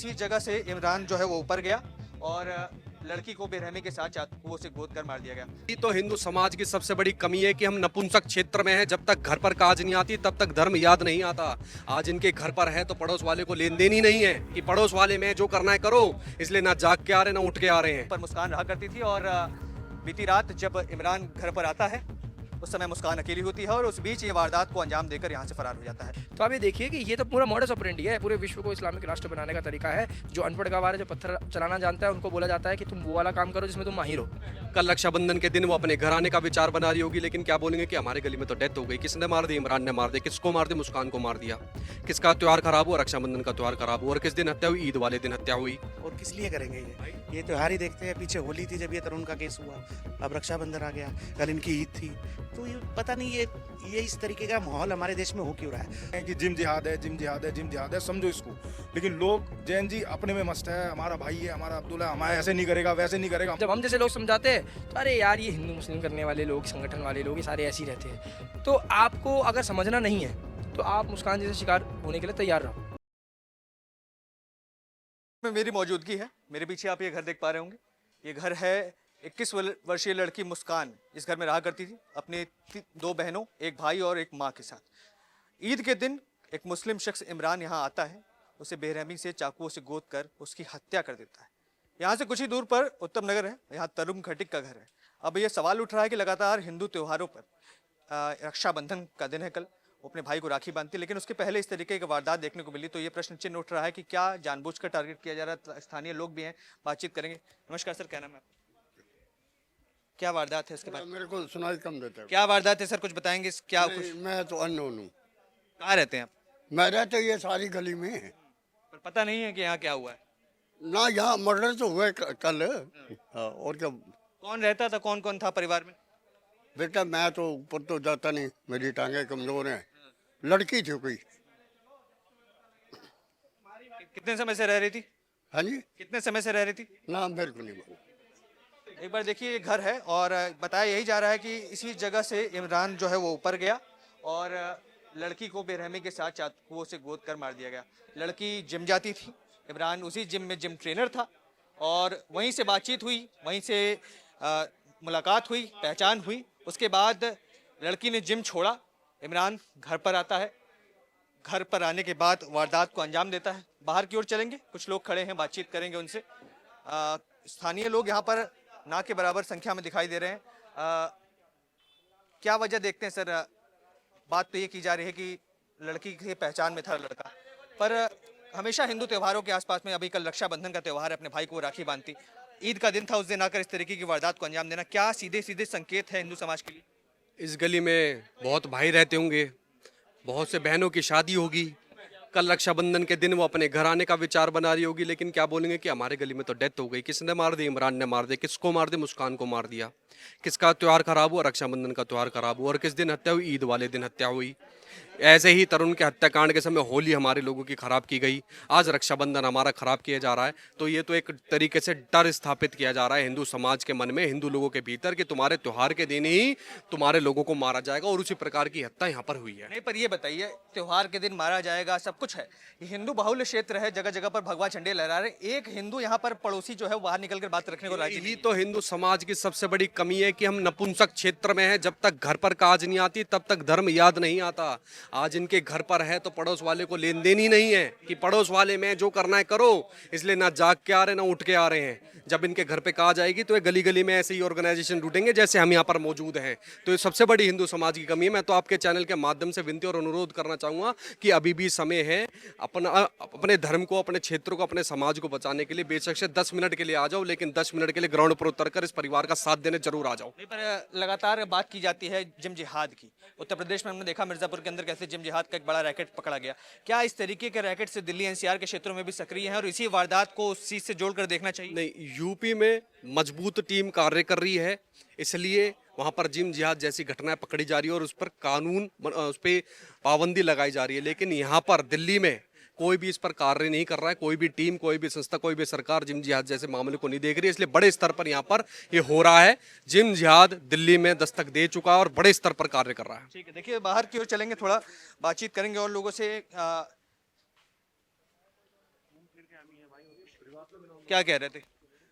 इसी जगह से इमरान जो है वो ऊपर गया और लड़की को बेरहमी के साथ चाकू से गोद कर मार दिया गया। ये तो हिंदू समाज की सबसे बड़ी कमी है कि हम नपुंसक क्षेत्र में हैं। जब तक घर पर काज नहीं आती तब तक धर्म याद नहीं आता। आज इनके घर पर है तो पड़ोस वाले को लेन देन ही नहीं है कि पड़ोस वाले में जो करना है करो, इसलिए ना जाग के आ रहे ना उठ के आ रहे हैं। पर मुस्कान रहा करती थी और बीती रात जब इमरान घर पर आता है उस समय मुस्कान अकेली होती है और उस बीच ये वारदात को अंजाम देकर यहाँ से फरार हो जाता है। तो आप ये देखिए कि ये तो पूरा मॉडस ऑपरेंडी है, पूरे विश्व को इस्लामिक राष्ट्र बनाने का तरीका है। जो अनपढ़ गवार है, जो पत्थर चलाना जानता है, उनको बोला जाता है कि तुम वो वाला काम करो जिसमें तुम माहिर हो। कल रक्षाबंधन के दिन वो अपने घर आने का विचार बना रही होगी, लेकिन क्या बोलेंगे कि हमारे गली में तो डेथ हो गई। किसने मार दी? इमरान ने मार दिया। किसको मार दिया? मुस्कान को मार दिया। किसका त्योहार खराब हुआ? रक्षाबंधन का त्योहार खराब हुआ। और किस दिन हत्या हुई? ईद वाले दिन हत्या हुई। और किस लिए करेंगे ये त्योहार ही देखते हैं। पीछे होली थी जब ये तरुण का केस हुआ, अब रक्षाबंधन आ गया, कल इनकी ईद थी। तो ये पता नहीं ये इस तरीके का माहौल हमारे देश में हो क्यों रहा है कि जिम जिहाद है, जिम जिहाद है, जिम जिहाद है, समझो इसको। लेकिन लोग जैन जी अपने में मस्त है, हमारा भाई है, हमारा अब्दुल्ला, हमारा ऐसे नहीं करेगा वैसे नहीं करेगा। जब हम जैसे लोग समझाते हैं तो अरे यार ये हिंदू मुस्लिम करने वाले लोग, संगठन वाले लोग, ये सारे ऐसे ही रहते हैं। तो आपको अगर समझना नहीं है तो आप मुस्कान जैसे शिकार होने के लिए तैयार रहो। में मेरी मौजूदगी है। मेरे पीछे आप ये घर देख पा रहे होंगे। ये घर है 21 वर्षीय लड़की मुस्कान इस घर में रहा करती थी अपने 2 बहनों, एक भाई और एक माँ के साथ। ईद के दिन एक मुस्लिम शख्स इमरान यहाँ आता है, उसे बेरहमी से चाकुओं से गोद कर उसकी हत्या कर देता है। यहाँ से कुछ ही दूर पर उत्तम नगर है, यहाँ तरुण खटिक का घर है। अब ये सवाल उठ रहा है कि लगातार हिंदू त्योहारों पर रक्षाबंधन का दिन है कल, वो अपने भाई को राखी बांधती, लेकिन उसके पहले इस तरीके की वारदात देखने को मिली। तो ये प्रश्न चिन्ह उठ रहा है कि क्या जानबूझकर टारगेट किया जा रहा है। स्थानीय लोग भी हैं, बातचीत करेंगे। नमस्कार सर, क्या नाम है आपका? क्या वारदात है इसके बाद? मेरे को सुनाई कम देता है। क्या वारदात है सर, कुछ बताएंगे? क्या कुछ? मैं तो अननोन हूँ। कहाँ रहते हैं आप? मैं रहते ये सारी गली में है। पर पता नहीं है कि यहाँ क्या हुआ है। ना यहाँ मर्डर तो हुआ कल। हाँ, और क्या। कौन रहता था, कौन कौन था परिवार में? बेटा मैं तो ऊपर तो जाता नहीं, मेरी टांगे कमजोर हैं। लड़की थी कोई। कितने समय से रह रही थी? हाँ जी। कितने समय से रह रही थी? ना मेरे को नहीं मालूम। एक बार देखिए, ये घर है और बताया यही जा रहा है कि इसी जगह से इमरान जो है वो ऊपर गया और लड़की को बेरहमी के साथ चाकुओं से गोद कर मार दिया गया। लड़की जिम जाती थी, इमरान उसी जिम में जिम ट्रेनर था और वहीं से बातचीत हुई, वहीं से मुलाकात हुई, पहचान हुई। उसके बाद लड़की ने जिम छोड़ा, इमरान घर पर आता है। घर पर आने के बाद वारदात को अंजाम देता है। बाहर की ओर चलेंगे, कुछ लोग खड़े हैं, बातचीत करेंगे उनसे। स्थानीय लोग यहाँ पर ना के बराबर संख्या में दिखाई दे रहे हैं। क्या वजह देखते हैं सर? बात तो ये की जा रही है कि लड़की की पहचान में था लड़का, पर हमेशा हिंदू त्योहारों के आसपास में, अभी कल रक्षाबंधन का त्योहार है, अपने भाई को राखी बांधती, ईद का दिन था, उस दिन आकर इस तरीके की वारदात को अंजाम देना क्या सीधे सीधे संकेत है हिंदू समाज के लिए? इस गली में बहुत भाई रहते होंगे, बहुत से बहनों की शादी होगी। कल रक्षाबंधन के दिन वो अपने घर आने का विचार बना रही होगी, लेकिन क्या बोलेंगे कि हमारे गली में तो डेथ हो गई। किसने मार दी? इमरान ने मार दिया। किसको मार दिया? मुस्कान को मार दिया। किसका त्योहार खराब हुआ? रक्षाबंधन का त्योहार खराब हुआ। और किस दिन हत्या हुई? ईद वाले दिन हत्या हुई। ऐसे ही तरुण के हत्याकांड के समय होली हमारे लोगों की खराब की गई, आज रक्षाबंधन हमारा खराब किया जा रहा है। तो ये तो एक तरीके से डर स्थापित किया जा रहा है हिंदू समाज के मन में, हिंदू लोगों के भीतर, कि तुम्हारे त्योहार के दिन ही तुम्हारे लोगों को मारा जाएगा। और उसी प्रकार की हत्या यहाँ पर हुई है। नहीं, पर ये बताइए, त्योहार के दिन मारा जाएगा, सब कुछ है, ये हिंदू बाहुल्य क्षेत्र है, जगह जगह पर भगवा झंडे लहरा रहे। एक हिंदू यहाँ पर पड़ोसी जो है बाहर निकलकर बात रखने को राजी यही तो हिंदू समाज की सबसे बड़ी कमी है कि हम नपुंसक क्षेत्र में हैं। जब तक घर पर काज नहीं आती तब तक धर्म याद नहीं आता। आज इनके घर पर है तो पड़ोस वाले को लेन देन ही नहीं है कि पड़ोस वाले में जो करना है करो, इसलिए ना जाग के आ रहे ना उठ के आ रहे हैं। जब इनके घर पे काज आएगी तो ये गली गली में ऐसे ही ऑर्गेनाइजेशन ढूंढेंगे जैसे हम यहाँ पर मौजूद हैं। तो ये सबसे बड़ी हिंदू समाज की कमी है। मैं तो आपके चैनल के माध्यम से विनती और अनुरोध करना चाहूँगा कि अभी भी समय है अपने धर्म को, अपने क्षेत्र को, अपने समाज को बचाने के लिए बेशक से 10 मिनट के लिए आ जाओ, लेकिन 10 मिनट के लिए ग्राउंड पर उतरकर इस परिवार का साथ देने जरूर आ जाओ। नहीं, पर लगातार बात की जाती है जिम जिहाद की। उत्तर प्रदेश में हमने देखा मिर्जापुर के अंदर कैसे जिम जिहाद का एक बड़ा रैकेट पकड़ा गया। क्या इस तरीके के रैकेट से दिल्ली एनसीआर के क्षेत्रों में भी सक्रिय हैं और इसी वारदात को उस चीज से जोड़कर देखना चाहिए? नहीं, यूपी में मजबूत टीम कार्य कर रही है, इसलिए वहां पर जिम जिहाद जैसी घटनाएं पकड़ी जा रही है और उस पर कानून, उस पर पाबंदी लगाई जा रही है। लेकिन यहाँ पर दिल्ली में कोई भी इस पर कार्य नहीं कर रहा है। कोई भी टीम, कोई भी संस्था, कोई भी सरकार जिम जिहाद जैसे मामले को नहीं देख रही है। इसलिए बड़े स्तर पर यहाँ पर ये हो रहा है। जिम जिहाद दिल्ली में दस्तक दे चुका है और बड़े स्तर पर कार्य कर रहा है। ठीक है, देखिए बाहर की ओर चलेंगे, थोड़ा बातचीत करेंगे और लोगों से। क्या कह रहे थे?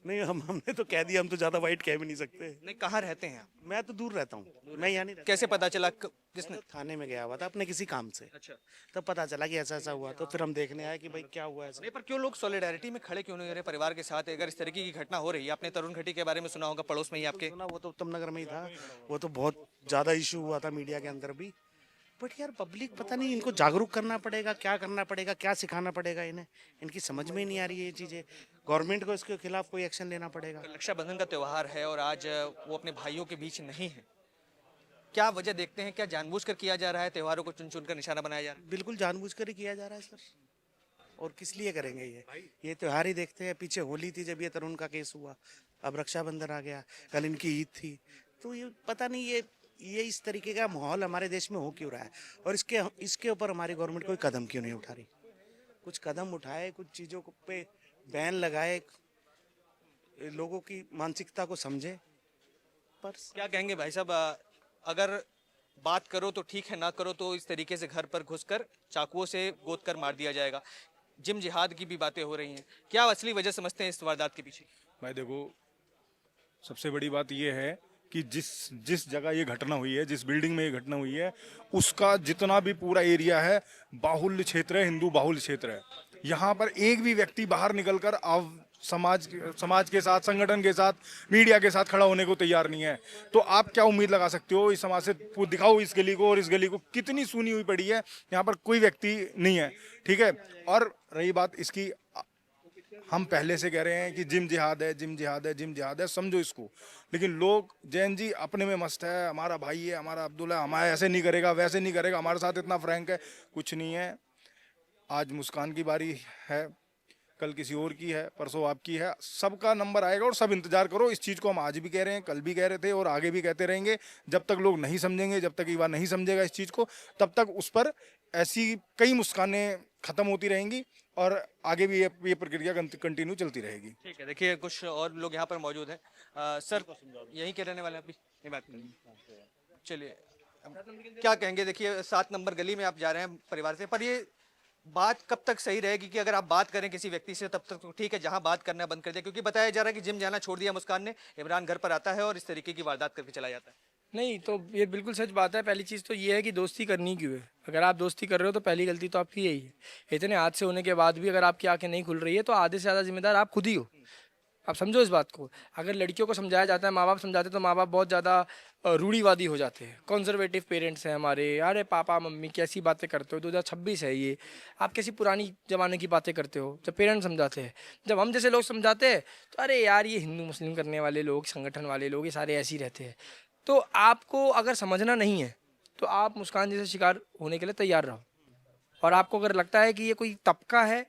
नहीं हमने तो कह दिया, हम तो ज्यादा वाइट कह भी नहीं सकते। नहीं, कहाँ रहते हैं आप? मैं तो दूर रहता हूँ, मैं यहाँ नहीं रहता। कैसे पता चला किसने? मैं तो थाने में गया हुआ था अपने किसी काम से, अच्छा। तब पता चला कि ऐसा ऐसा हुआ, तो फिर हम देखने आए कि भाई क्या हुआ ऐसा। नहीं, पर क्यों लोग सॉलिडारिटी में खड़े क्यों नहीं हो रहे परिवार के साथ? अगर इस तरीके की घटना हो रही है, आपने तरुण घटी के बारे में सुना होगा, पड़ोस में ही आपके। सुना, वो तो उत्तम नगर में ही था, वो तो बहुत ज्यादा इशू हुआ था मीडिया के अंदर भी। बट यार पब्लिक पता नहीं, इनको जागरूक करना पड़ेगा, क्या करना पड़ेगा, क्या सिखाना पड़ेगा इन्हें, इनकी समझ में ही नहीं आ रही है ये चीजें। गवर्नमेंट को इसके खिलाफ कोई एक्शन लेना पड़ेगा। रक्षाबंधन का त्योहार है और आज वो अपने भाइयों के बीच नहीं है। क्या वजह देखते हैं? क्या जानबूझकर किया जा रहा है? त्योहारों को चुन चुन कर निशाना बनाया जा रहा है? बिल्कुल जानबूझकर ही किया जा रहा है सर, और किस लिए करेंगे ये त्योहार ही देखते हैं। पीछे होली थी जब ये तरुण का केस हुआ, अब रक्षाबंधन आ गया, कल इनकी ईद थी, तो ये पता नहीं ये इस तरीके का माहौल हमारे देश में हो क्यों रहा है, और इसके ऊपर हमारी गवर्नमेंट कोई कदम क्यों नहीं उठा रही। कुछ कदम उठाए, कुछ चीज़ों को पे बैन लगाए, लोगों की मानसिकता को समझे। पर क्या कहेंगे भाई साहब? अगर बात करो तो ठीक है, ना करो तो इस तरीके से घर पर घुसकर चाकुओं से गोद कर मार दिया जाएगा। जिम जिहाद की भी बातें हो रही हैं। क्या असली वजह समझते हैं इस वारदात के पीछे? भाई देखो, सबसे बड़ी बात यह है कि जिस जगह ये घटना हुई है, जिस बिल्डिंग में ये घटना हुई है, उसका जितना भी पूरा एरिया है बाहुल्य क्षेत्र है, हिंदू बाहुल्य क्षेत्र है। यहाँ पर एक भी व्यक्ति बाहर निकलकर अब समाज के साथ, संगठन के साथ, मीडिया के साथ खड़ा होने को तैयार नहीं है। तो आप क्या उम्मीद लगा सकते हो इस समाज से? दिखाओ इस गली को, और इस गली को कितनी सुनी हुई पड़ी है, यहाँ पर कोई व्यक्ति नहीं है, ठीक है। और रही बात इसकी, हम पहले से कह रहे हैं कि जिम जिहाद है, जिम जिहाद है, जिम जिहाद है, समझो इसको। लेकिन लोग, जैन जी अपने में मस्त है, हमारा भाई है, हमारा अब्दुल्ला, हमारा ऐसे नहीं करेगा, वैसे नहीं करेगा, हमारे साथ इतना फ्रैंक है। कुछ नहीं है। आज मुस्कान की बारी है, कल किसी और की है, परसों आपकी है, सबका नंबर आएगा और सब इंतजार करो। इस चीज़ को हम आज भी कह रहे हैं, कल भी कह रहे थे और आगे भी कहते रहेंगे। जब तक लोग नहीं समझेंगे, जब तक युवा नहीं समझेगा इस चीज़ को, तब तक उस पर ऐसी कई मुस्कानें खत्म होती रहेंगी और आगे भी ये प्रक्रिया कंटिन्यू चलती रहेगी। ठीक है, देखिए कुछ और लोग यहाँ पर मौजूद हैं। सर, यहीं के रहने वाले हैं? अभी नहीं बात करेंगे, चलिए। क्या कहेंगे? देखिए 7 नंबर गली में आप जा रहे हैं परिवार से, पर ये बात कब तक सही रहेगी कि अगर आप बात करें किसी व्यक्ति से तब तक तो ठीक है, जहां बात करना बंद कर दिया? क्योंकि बताया जा रहा है कि जिम जाना छोड़ दिया मुस्कान ने, इमरान घर पर आता है और इस तरीके की वारदात करके चला जाता है। नहीं, तो ये बिल्कुल सच बात है। पहली चीज़ तो ये है कि दोस्ती करनी क्यों है? अगर आप दोस्ती कर रहे हो तो पहली गलती तो आपकी यही है। इतने हादसे होने के बाद भी अगर आपकी आंखें नहीं खुल रही है तो आधे से ज़्यादा जिम्मेदार आप खुद ही हो। आप समझो इस बात को। अगर लड़कियों को समझाया जाता है, माँ बाप समझाते तो माँ बाप बहुत ज़्यादा रूढ़िवादी हो जाते हैं। कंजर्वेटिव पेरेंट्स हैं हमारे। अरे पापा मम्मी कैसी बातें करते हो, 2026 है ये, आप कैसी पुरानी ज़माने की बातें करते हो। जब पेरेंट्स समझाते हैं, जब हम जैसे लोग समझाते हैं तो अरे यार ये हिंदू मुस्लिम करने वाले लोग, संगठन वाले लोग, ये सारे ऐसे ही रहते हैं। तो आपको अगर समझना नहीं है तो आप मुस्कान जैसे शिकार होने के लिए तैयार रहो। और आपको अगर लगता है कि ये कोई तबका है,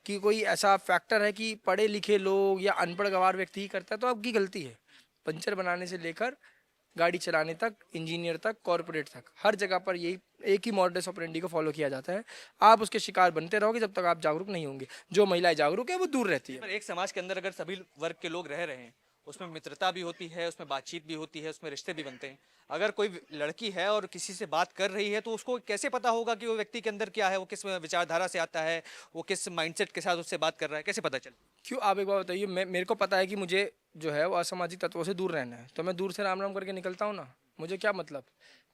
कि कोई ऐसा फैक्टर है कि पढ़े लिखे लोग या अनपढ़ गंवार व्यक्ति ही करता है, तो आपकी गलती है। पंचर बनाने से लेकर गाड़ी चलाने तक, इंजीनियर तक, कॉर्पोरेट तक, हर जगह पर यही एक ही मॉडस ऑपरेंडी को फॉलो किया जाता है। आप उसके शिकार बनते रहोगे जब तक आप जागरूक नहीं होंगे। जो महिलाएं जागरूक है वो दूर रहती है। पर एक समाज के अंदर अगर सभी वर्ग के लोग रह रहे हैं, उसमें मित्रता भी होती है, उसमें बातचीत भी होती है, उसमें रिश्ते भी बनते हैं। अगर कोई लड़की है और किसी से बात कर रही है तो उसको कैसे पता होगा कि वो व्यक्ति के अंदर क्या है, वो किस विचारधारा से आता है, वो किस माइंडसेट के साथ उससे बात कर रहा है, कैसे पता चले? क्यों, आप एक बार बताइए। मेरे को पता है कि मुझे जो है वो असामाजिक तत्वों से दूर रहना है, तो मैं दूर से राम राम करके निकलता हूँ ना। मुझे क्या मतलब,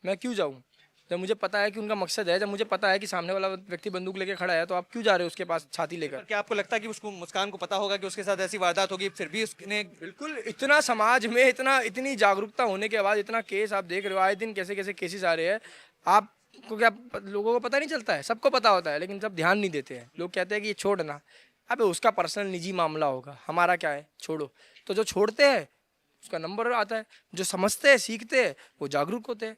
मैं क्यों जाऊँ? जब मुझे पता है कि उनका मकसद है, जब मुझे पता है कि सामने वाला व्यक्ति बंदूक लेके खड़ा है, तो आप क्यों जा रहे हो उसके पास छाती लेकर? क्या आपको लगता है कि उसको, मुस्कान को पता होगा कि उसके साथ ऐसी वारदात होगी, फिर भी उसने? बिल्कुल। इतना समाज में इतनी जागरूकता होने के बाद इतना केस आप देख रहे हो, आए दिन कैसे कैसे केसेस आ रहे हैं। आपको क्या, लोगों को पता नहीं चलता है? सबको पता होता है, लेकिन सब ध्यान नहीं देते हैं। लोग कहते हैं कि ये छोड़ना, अबे उसका पर्सनल निजी मामला होगा, हमारा क्या है, छोड़ो। तो जो छोड़ते हैं उसका नंबर आता है, जो समझते हैं, सीखते हैं, वो जागरूक होते हैं।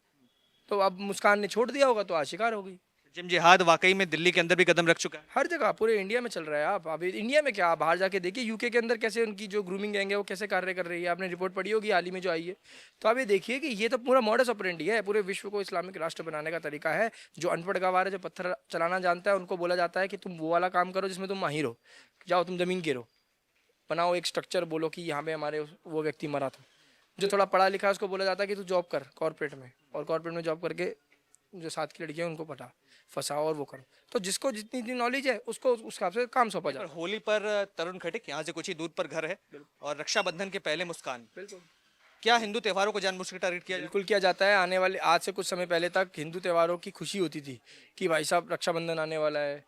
तो अब मुस्कान ने छोड़ दिया होगा तो आज शिकार होगी। जिम जिहाद वाकई में दिल्ली के अंदर भी कदम रख चुका है। हर जगह, पूरे इंडिया में चल रहा है। आप अभी इंडिया में क्या, आप बाहर जाके देखिए यूके के अंदर कैसे उनकी जो ग्रूमिंग गैंग है वो कैसे कार्य कर रही है। आपने रिपोर्ट पढ़ी होगी हाल ही में जो आई है। तो आप ये देखिए कि ये तो पूरा मॉडस ऑपरेंडी है। पूरे विश्व को इस्लामिक राष्ट्र बनाने का तरीका है। जो अनपढ़ गंवार है, जो पत्थर चलाना जानता है, उनको बोला जाता है कि तुम वो वाला काम करो जिसमें तुम माहिर हो, जाओ तुम ज़मीन गिरो, बनाओ एक स्ट्रक्चर, बोलो कि यहाँ पे हमारे वो व्यक्ति मरा था। जो थोड़ा पढ़ा लिखा है उसको बोला जाता है कि तू जॉब कर कॉर्पोरेट में, और कॉर्पोरेट में जॉब करके जो साथ की लड़कियाँ उनको पटा, फंसाओ और वो करो। तो जिसको जितनी नॉलेज है उसको उस हिसाब से काम सौंपा पर जाता होली पर तरुण खटिक यहाँ से कुछ ही दूर पर घर है और रक्षाबंधन के पहले मुस्कान। बिल्कुल क्या हिंदू त्योहारों को जानबूझ के टारगेट किया जाए? बिल्कुल किया जाता है। आने वाले आज से कुछ समय पहले तक हिंदू त्योहारों की खुशी होती थी कि भाई साहब रक्षाबंधन आने वाला है।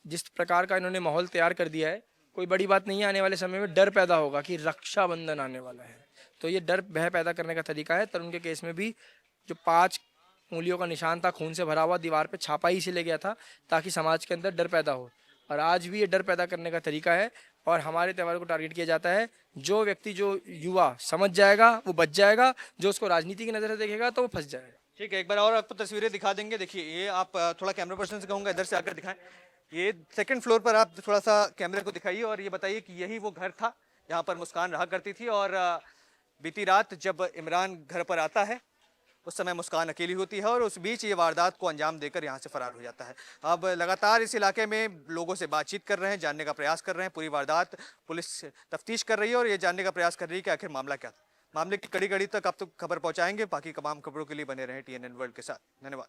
जिस प्रकार का इन्होंने माहौल तैयार कर दिया है, कोई बड़ी बात नहीं है। आने वाले समय में डर पैदा होगा कि रक्षाबंधन आने वाला है, तो ये डर भय पैदा करने का तरीका है। तरुण के केस में भी जो 5 उंगलियों का निशान था खून से भरा हुआ, दीवार पे छापा ही इसीलिए गया था ताकि समाज के अंदर डर पैदा हो। और आज भी ये डर पैदा करने का तरीका है और हमारे त्योहार को टारगेट किया जाता है। जो व्यक्ति, जो युवा समझ जाएगा वो बच जाएगा, जो उसको राजनीति की नज़र से देखेगा तो वो फंस जाएगा। ठीक है, एक बार और आपको तस्वीरें दिखा देंगे। देखिए ये आप थोड़ा कैमरा पर्सन से कहूँगा इधर से आकर दिखाएं। ये सेकंड फ्लोर पर आप थोड़ा सा कैमरे को दिखाइए और ये बताइए कि यही वो घर था जहाँ पर मुस्कान रहा करती थी। और बीती रात जब इमरान घर पर आता है उस समय मुस्कान अकेली होती है और उस बीच ये वारदात को अंजाम देकर यहाँ से फरार हो जाता है। अब लगातार इस इलाके में लोगों से बातचीत कर रहे हैं, जानने का प्रयास कर रहे हैं। पूरी वारदात पुलिस तफ्तीश कर रही है और ये जानने का प्रयास कर रही है कि आखिर मामला क्या था। मामले की कड़ी कड़ी तक आप तक खबर पहुँचाएंगे। बाकी तमाम खबरों के लिए बने रहें TNN वर्ल्ड के साथ। धन्यवाद।